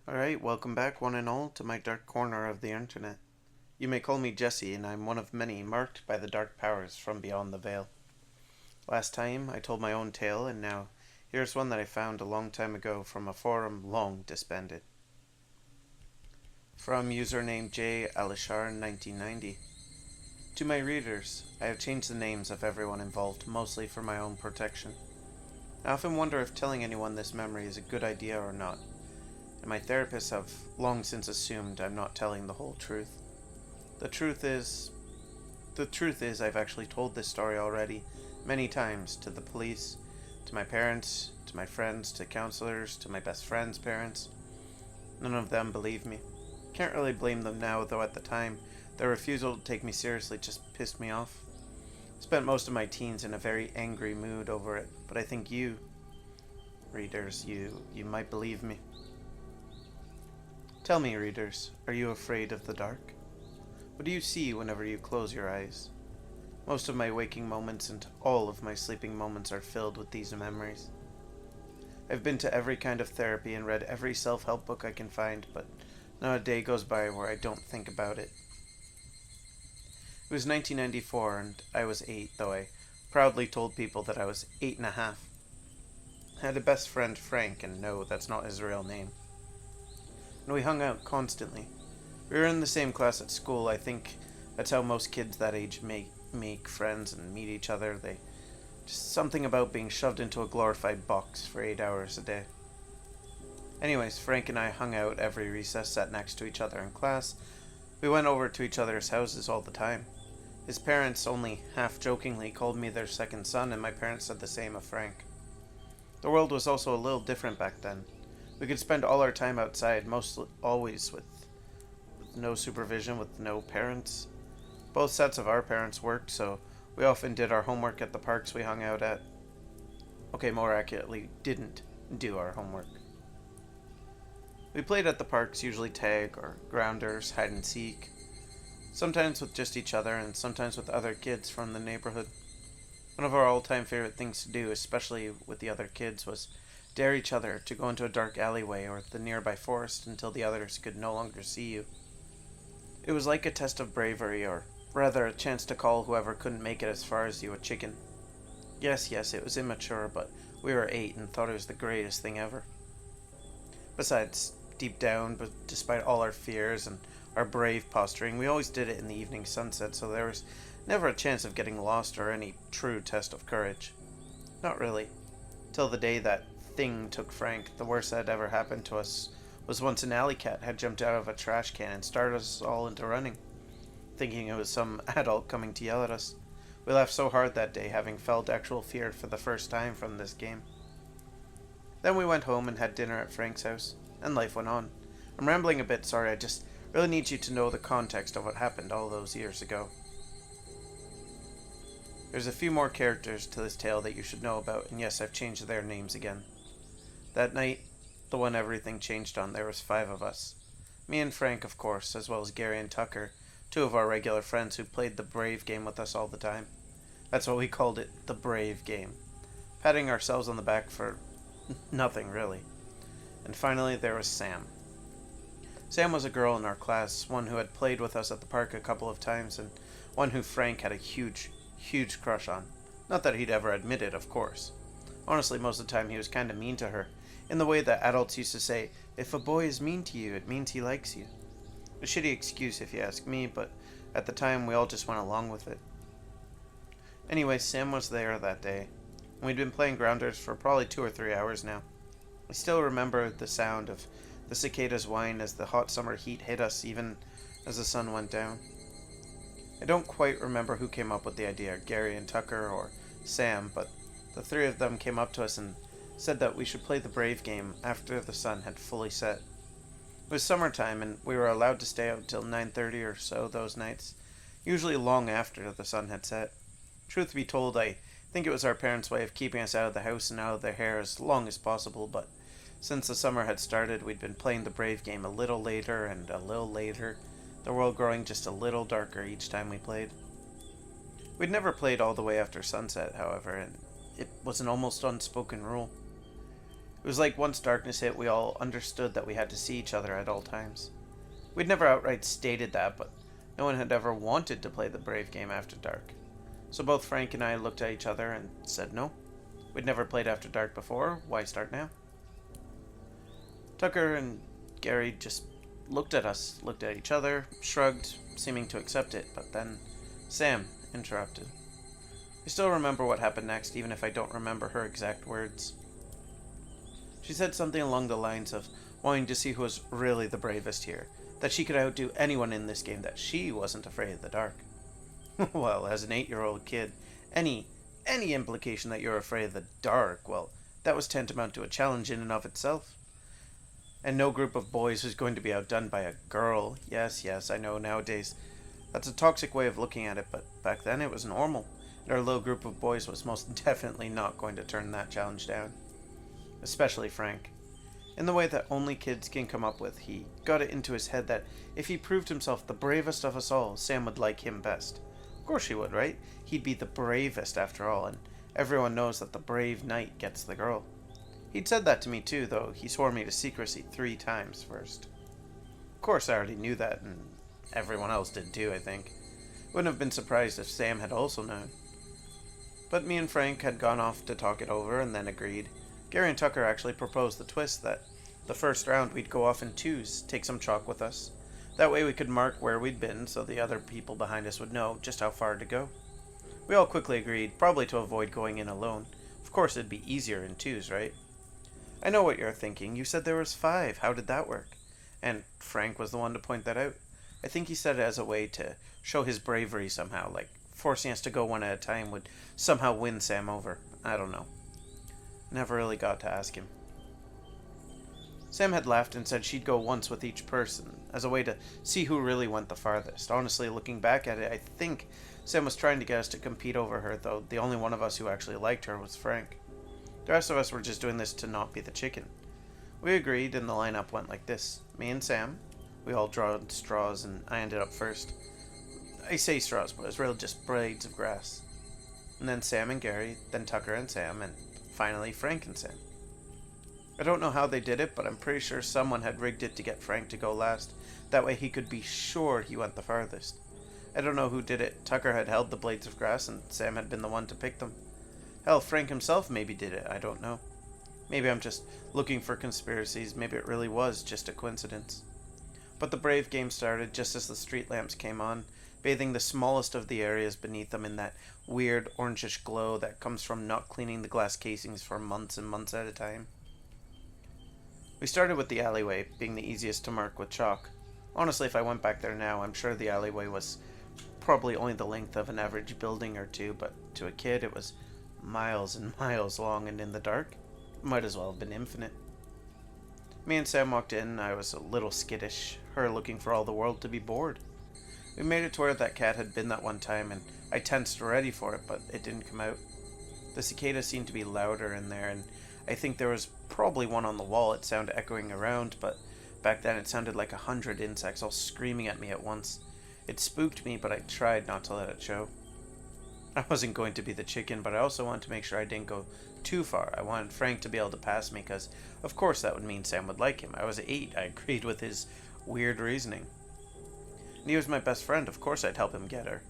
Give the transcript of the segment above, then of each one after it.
Alright, welcome back, one and all, to my dark corner of the internet. You may call me Jessi, and I'm one of many marked by the dark powers from beyond the veil. Last time, I told my own tale, and now, here's one that I found a long time ago from a forum long disbanded. From username J. Alishar 1990. To my readers, I have changed the names of everyone involved, mostly for my own protection. I often wonder if telling anyone this memory is a good idea or not, and my therapists have long since assumed I'm not telling the whole truth. The truth is I've actually told this story already many times to the police, to my parents, to my friends, to counselors, to my best friend's parents. None of them believe me. Can't really blame them now, though at the time, their refusal to take me seriously just pissed me off. Spent most of my teens in a very angry mood over it, but I think you, readers, you might believe me. Tell me, readers, are you afraid of the dark? What do you see whenever you close your eyes? Most of my waking moments and all of my sleeping moments are filled with these memories. I've been to every kind of therapy and read every self-help book I can find, but not a day goes by where I don't think about it. It was 1994 and I was 8, though I proudly told people that I was 8.5. I had a best friend, Frank, and no, that's not his real name. And we hung out constantly. We were in the same class at school. I think that's how most kids that age make friends and meet each other. They just something about being shoved into a glorified box for 8 hours a day. Anyways, Frank and I hung out every recess, sat next to each other in class. We went over to each other's houses all the time. His parents only half-jokingly called me their second son, and my parents said the same of Frank. The world was also a little different back then. We could spend all our time outside, mostly always with no supervision, with no parents. Both sets of our parents worked, so we often did our homework at the parks we hung out at. Okay, more accurately, didn't do our homework. We played at the parks, usually tag or grounders, hide and seek. Sometimes with just each other, and sometimes with other kids from the neighborhood. One of our all-time favorite things to do, especially with the other kids, was dare each other to go into a dark alleyway or the nearby forest until the others could no longer see you. It was like a test of bravery, or rather a chance to call whoever couldn't make it as far as you a chicken. Yes, it was immature, but we were 8 and thought it was the greatest thing ever. Besides, deep down, but despite all our fears and our brave posturing, we always did it in the evening sunset, so there was never a chance of getting lost or any true test of courage. Not really. Till the day that thing took Frank, the worst that had ever happened to us was once an alley cat had jumped out of a trash can and started us all into running, thinking it was some adult coming to yell at us. We laughed so hard that day, having felt actual fear for the first time from this game. Then we went home and had dinner at Frank's house, and life went on. I'm rambling a bit, sorry, I just really need you to know the context of what happened all those years ago. There's a few more characters to this tale that you should know about, and yes, I've changed their names again. That night, the one everything changed on, there was 5 of us. Me and Frank, of course, as well as Gary and Tucker, 2 of our regular friends who played the Brave game with us all the time. That's what we called it, the Brave game. Patting ourselves on the back for nothing, really. And finally, there was Sam. Sam was a girl in our class, one who had played with us at the park a couple of times, and one who Frank had a huge crush on. Not that he'd ever admit it, of course. Honestly, most of the time he was kinda mean to her, in the way that adults used to say, if a boy is mean to you, it means he likes you. A shitty excuse if you ask me, but at the time we all just went along with it. Anyway, Sam was there that day. We'd been playing grounders for probably 2 or 3 hours now. I still remember the sound of the cicadas whine as the hot summer heat hit us even as the sun went down. I don't quite remember who came up with the idea, Gary and Tucker or Sam, but the 3 of them came up to us and said that we should play the Brave game after the sun had fully set. It was summertime and we were allowed to stay out till 9:30 or so those nights, usually long after the sun had set. Truth be told, I think it was our parents' way of keeping us out of the house and out of their hair as long as possible, but since the summer had started, we'd been playing the Brave game a little later and a little later, the world growing just a little darker each time we played. We'd never played all the way after sunset, however, and it was an almost unspoken rule. It was like once darkness hit, we all understood that we had to see each other at all times. We'd never outright stated that, but no one had ever wanted to play the brave game after dark. So both Frank and I looked at each other and said no. We'd never played after dark before, why start now? Tucker and Gary just looked at us, looked at each other, shrugged, seeming to accept it, but then Sam interrupted. I still remember what happened next, even if I don't remember her exact words. She said something along the lines of wanting to see who was really the bravest here, that she could outdo anyone in this game, that she wasn't afraid of the dark. Well, as an 8-year-old kid, any implication that you're afraid of the dark, well, that was tantamount to a challenge in and of itself. And no group of boys was going to be outdone by a girl. Yes, I know nowadays that's a toxic way of looking at it, but back then it was normal. And our little group of boys was most definitely not going to turn that challenge down. Especially Frank. In the way that only kids can come up with, he got it into his head that if he proved himself the bravest of us all, Sam would like him best. Of course he would, right? He'd be the bravest after all, and everyone knows that the brave knight gets the girl. He'd said that to me too, though he swore me to secrecy 3 times first. Of course I already knew that, and everyone else did too, I think. Wouldn't have been surprised if Sam had also known. But me and Frank had gone off to talk it over and then agreed. Gary and Tucker actually proposed the twist that the first round we'd go off in 2s, take some chalk with us. That way we could mark where we'd been so the other people behind us would know just how far to go. We all quickly agreed, probably to avoid going in alone. Of course it'd be easier in 2s, right? I know what you're thinking. You said there was 5. How did that work? And Frank was the one to point that out. I think he said it as a way to show his bravery somehow, like forcing us to go one at a time would somehow win Sam over. I don't know. Never really got to ask him. Sam had laughed and said she'd go once with each person, as a way to see who really went the farthest. Honestly, looking back at it, I think Sam was trying to get us to compete over her, though the only one of us who actually liked her was Frank. The rest of us were just doing this to not be the chicken. We agreed, and the lineup went like this. Me and Sam, we all drawed straws, and I ended up first. I say straws, but it's really just blades of grass. And then Sam and Gary, then Tucker and Sam, and finally Frank and Sam. I don't know how they did it, but I'm pretty sure someone had rigged it to get Frank to go last. That way he could be sure he went the farthest. I don't know who did it. Tucker had held the blades of grass, and Sam had been the one to pick them. Hell, Frank himself maybe did it. I don't know. Maybe I'm just looking for conspiracies. Maybe it really was just a coincidence. But the brave game started just as the street lamps came on, bathing the smallest of the areas beneath them in that weird orangish glow that comes from not cleaning the glass casings for months and months at a time. We started with the alleyway, being the easiest to mark with chalk. Honestly, if I went back there now, I'm sure the alleyway was probably only the length of an average building or two, but to a kid it was miles and miles long, and in the dark, it might as well have been infinite. Me and Sam walked in. I was a little skittish, her looking for all the world to be bored. We made it to where that cat had been that one time, and I tensed ready for it, but it didn't come out. The cicada seemed to be louder in there, and I think there was probably one on the wall. It sounded echoing around, but back then it sounded like 100 insects all screaming at me at once. It spooked me, but I tried not to let it show. I wasn't going to be the chicken, but I also wanted to make sure I didn't go too far. I wanted Frank to be able to pass me, because of course that would mean Sam would like him. I was 8. I agreed with his weird reasoning. And he was my best friend. Of course I'd help him get her.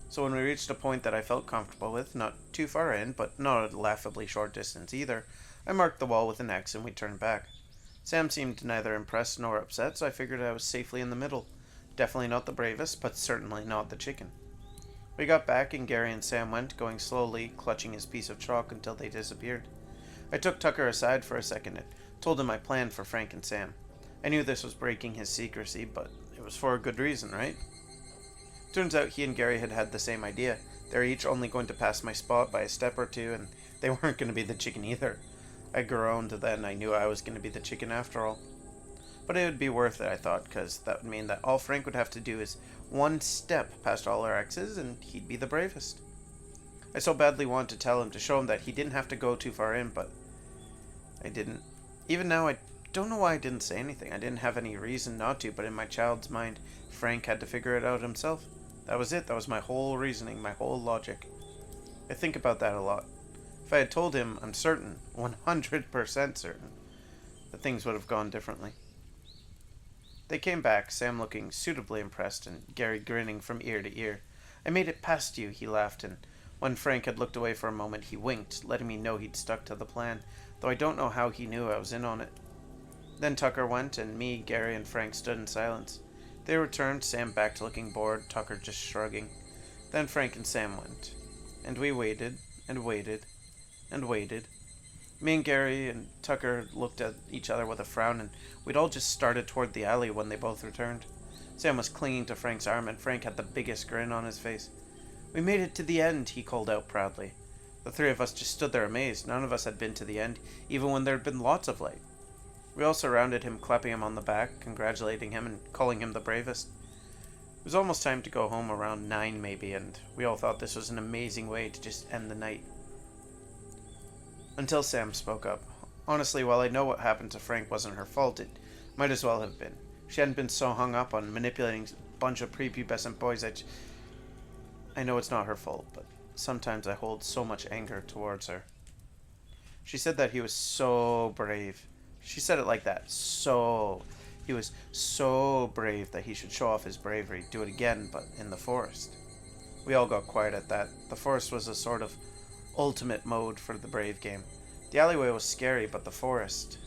So when we reached a point that I felt comfortable with, not too far in, but not a laughably short distance either, I marked the wall with an X and we turned back. Sam seemed neither impressed nor upset, so I figured I was safely in the middle. Definitely not the bravest, but certainly not the chicken. We got back and Gary and Sam went, going slowly, clutching his piece of chalk until they disappeared. I took Tucker aside for a second and told him my plan for Frank and Sam. I knew this was breaking his secrecy, but it was for a good reason, right? Turns out he and Gary had had the same idea. They were each only going to pass my spot by a step or two, and they weren't going to be the chicken either. I groaned then. I knew I was going to be the chicken after all. But it would be worth it, I thought, because that would mean that all Frank would have to do is one step past all our exes, and he'd be the bravest. I so badly wanted to tell him, to show him that he didn't have to go too far in, but I didn't. Even now, I don't know why I didn't say anything. I didn't have any reason not to, but in my child's mind, Frank had to figure it out himself. That was it. That was my whole reasoning, my whole logic. I think about that a lot. If I had told him, I'm certain, 100% certain, that things would have gone differently. They came back, Sam looking suitably impressed and Gary grinning from ear to ear. I made it past you, he laughed, and when Frank had looked away for a moment, he winked, letting me know he'd stuck to the plan, though I don't know how he knew I was in on it. Then Tucker went, and me, Gary, and Frank stood in silence. They returned, Sam back to looking bored, Tucker just shrugging. Then Frank and Sam went. And we waited, and waited, and waited. Me and Gary and Tucker looked at each other with a frown, and we'd all just started toward the alley when they both returned. Sam was clinging to Frank's arm, and Frank had the biggest grin on his face. We made it to the end, he called out proudly. The three of us just stood there amazed. None of us had been to the end, even when there had been lots of light. We all surrounded him, clapping him on the back, congratulating him, and calling him the bravest. It was almost time to go home, around 9 maybe, and we all thought this was an amazing way to just end the night. Until Sam spoke up. Honestly, while I know what happened to Frank wasn't her fault, it might as well have been. She hadn't been so hung up on manipulating a bunch of prepubescent boys that I know it's not her fault, but sometimes I hold so much anger towards her. She said that he was so brave. She said it like that. He was so brave that he should show off his bravery, do it again, but in the forest. We all got quiet at that. The forest was a sort of ultimate mode for the brave game. The alleyway was scary, but the forest...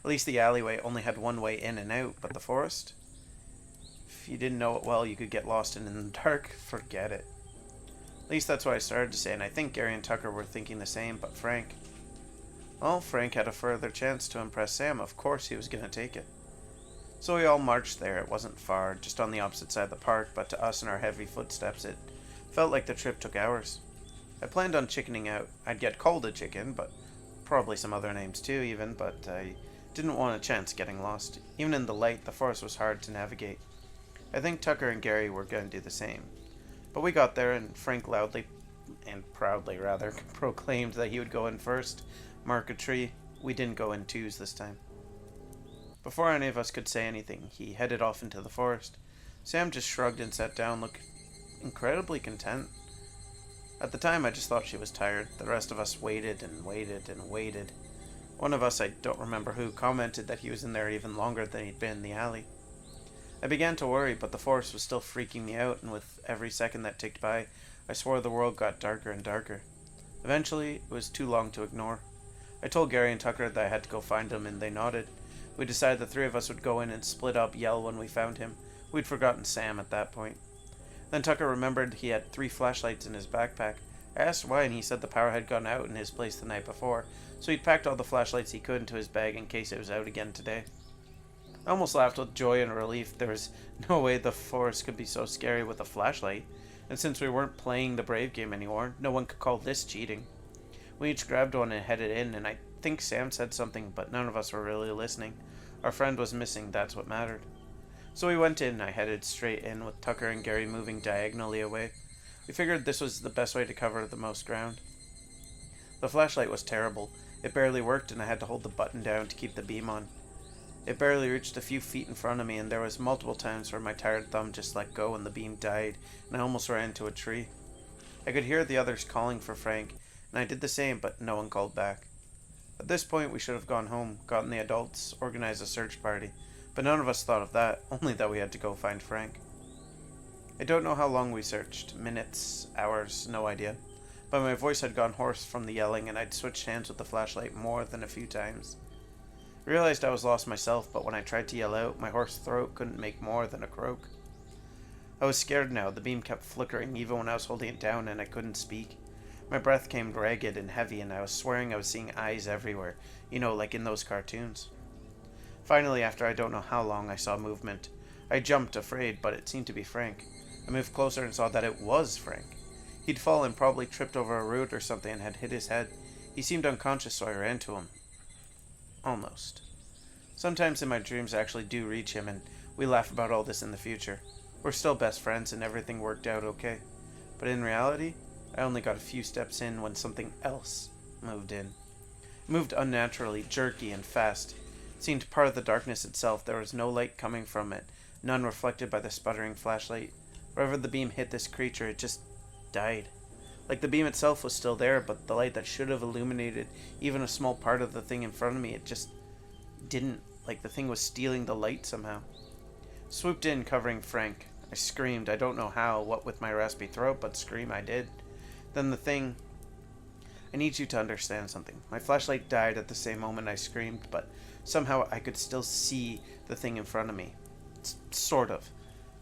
At least the alleyway only had one way in and out, but the forest? If you didn't know it well, you could get lost in the dark. Forget it. At least that's what I started to say, and I think Gary and Tucker were thinking the same, but Frank... Well, Frank had a further chance to impress Sam. Of course he was going to take it. So we all marched there. It wasn't far, just on the opposite side of the park, but to us and our heavy footsteps, it felt like the trip took hours. I planned on chickening out. I'd get called a chicken, but probably some other names too, even, but I didn't want a chance getting lost. Even in the light, the forest was hard to navigate. I think Tucker and Gary were going to do the same. But we got there, and Frank loudly, and proudly rather, proclaimed that he would go in first, mark a tree. We didn't go in twos this time. Before any of us could say anything, he headed off into the forest. Sam just shrugged and sat down, looking incredibly content. At the time, I just thought she was tired. The rest of us waited and waited and waited. One of us, I don't remember who, commented that he was in there even longer than he'd been in the alley. I began to worry, but the forest was still freaking me out, and with every second that ticked by, I swore the world got darker and darker. Eventually, it was too long to ignore. I told Gary and Tucker that I had to go find him, and they nodded. We decided the three of us would go in and split up, yell when we found him. We'd forgotten Sam at that point. Then Tucker remembered he had 3 flashlights in his backpack. I asked why, and he said the power had gone out in his place the night before, so he'd packed all the flashlights he could into his bag in case it was out again today. I almost laughed with joy and relief. There was no way the forest could be so scary with a flashlight, and since we weren't playing the brave game anymore, no one could call this cheating. We each grabbed one and headed in, and I think Sam said something, but none of us were really listening. Our friend was missing, that's what mattered. So we went in. I headed straight in, with Tucker and Gary moving diagonally away. We figured this was the best way to cover the most ground. The flashlight was terrible. It barely worked, and I had to hold the button down to keep the beam on. It barely reached a few feet in front of me, and there was multiple times where my tired thumb just let go and the beam died, and I almost ran into a tree. I could hear the others calling for Frank, and I did the same, but no one called back. At this point, we should have gone home, gotten the adults, organized a search party, but none of us thought of that, only that we had to go find Frank. I don't know how long we searched, minutes, hours, no idea, but my voice had gone hoarse from the yelling, and I'd switched hands with the flashlight more than a few times. I realized I was lost myself, but when I tried to yell out, my hoarse throat couldn't make more than a croak. I was scared now. The beam kept flickering even when I was holding it down, and I couldn't speak. My breath came ragged and heavy, and I was swearing I was seeing eyes everywhere, like in those cartoons. Finally, after I don't know how long, I saw movement. I jumped, afraid, but it seemed to be Frank. I moved closer and saw that it was Frank. He'd fallen, probably tripped over a root or something, and had hit his head. He seemed unconscious, so I ran to him. Almost. Sometimes in my dreams I actually do reach him, and we laugh about all this in the future. We're still best friends, and everything worked out okay. But in reality, I only got a few steps in when something else moved in. It moved unnaturally, jerky, and fast. It seemed part of the darkness itself. There was no light coming from it, none reflected by the sputtering flashlight. Wherever the beam hit this creature, it just died. Like the beam itself was still there, but the light that should have illuminated even a small part of the thing in front of me, it just didn't. Like the thing was stealing the light somehow. Swooped in, covering Frank. I screamed. I don't know how, what with my raspy throat, but scream I did. Then the thing... I need you to understand something. My flashlight died at the same moment I screamed, but somehow I could still see the thing in front of me. Sort of.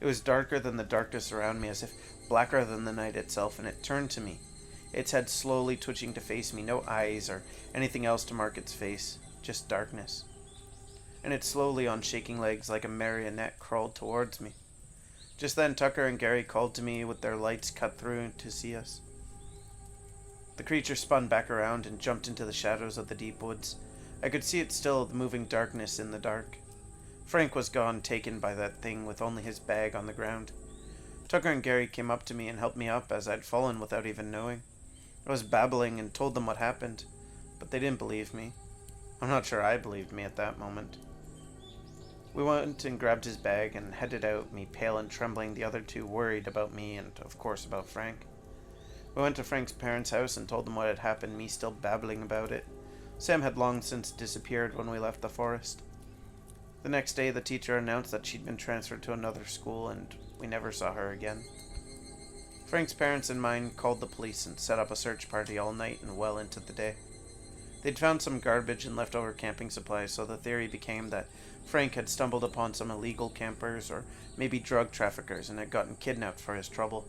It was darker than the darkness around me, as if blacker than the night itself, and it turned to me. Its head slowly twitching to face me, no eyes or anything else to mark its face, just darkness. And it slowly, on shaking legs like a marionette, crawled towards me. Just then Tucker and Gary called to me with their lights cut through to see us. The creature spun back around and jumped into the shadows of the deep woods. I could see it still, the moving darkness in the dark. Frank was gone, taken by that thing, with only his bag on the ground. Tucker and Gary came up to me and helped me up, as I'd fallen without even knowing. I was babbling and told them what happened, but they didn't believe me. I'm not sure I believed me at that moment. We went and grabbed his bag and headed out, me pale and trembling, the other two worried about me and, of course, about Frank. We went to Frank's parents' house and told them what had happened, me still babbling about it. Sam had long since disappeared when we left the forest. The next day, the teacher announced that she'd been transferred to another school, and we never saw her again. Frank's parents and mine called the police and set up a search party all night and well into the day. They'd found some garbage and leftover camping supplies, so the theory became that Frank had stumbled upon some illegal campers or maybe drug traffickers and had gotten kidnapped for his trouble.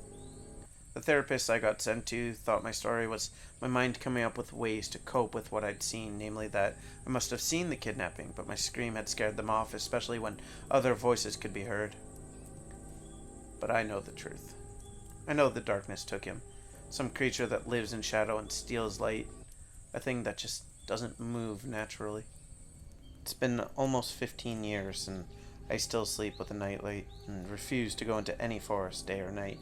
The therapist I got sent to thought my story was my mind coming up with ways to cope with what I'd seen, namely that I must have seen the kidnapping, but my scream had scared them off, especially when other voices could be heard. But I know the truth. I know the darkness took him. Some creature that lives in shadow and steals light. A thing that just doesn't move naturally. It's been almost 15 years, and I still sleep with a nightlight and refuse to go into any forest, day or night.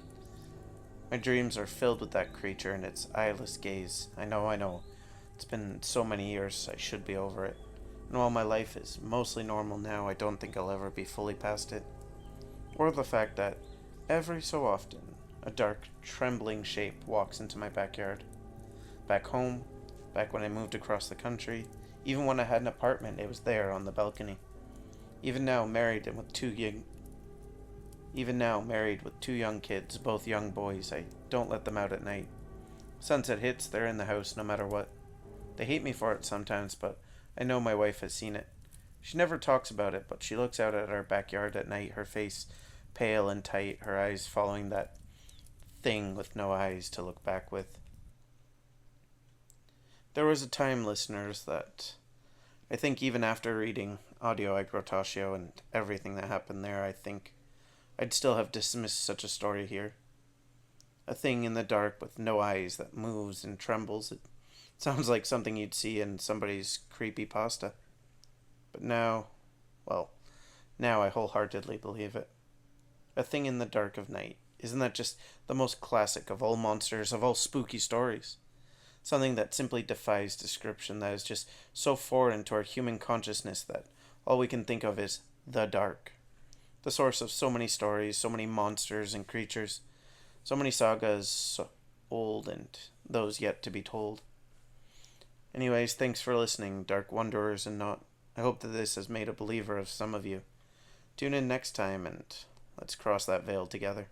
My dreams are filled with that creature and its eyeless gaze. I know. It's been so many years, I should be over it. And while my life is mostly normal now, I don't think I'll ever be fully past it. Or the fact that, every so often, a dark, trembling shape walks into my backyard. Back home, back when I moved across the country, even when I had an apartment, it was there on the balcony. Even now, married with two young kids, both young boys, I don't let them out at night. Sunset hits, they're in the house no matter what. They hate me for it sometimes, but I know my wife has seen it. She never talks about it, but she looks out at our backyard at night, her face pale and tight, her eyes following that thing with no eyes to look back with. There was a time, listeners, that I think even after reading Audio Agrotashio and everything that happened there, I think I'd still have dismissed such a story here. A thing in the dark with no eyes that moves and trembles. It sounds like something you'd see in somebody's creepypasta. But now I wholeheartedly believe it. A thing in the dark of night. Isn't that just the most classic of all monsters, of all spooky stories? Something that simply defies description, that is just so foreign to our human consciousness that all we can think of is the dark. The source of so many stories, so many monsters and creatures, so many sagas, so old and those yet to be told. Anyways, thanks for listening, Dark Wanderers and not. I hope that this has made a believer of some of you. Tune in next time and let's cross that veil together.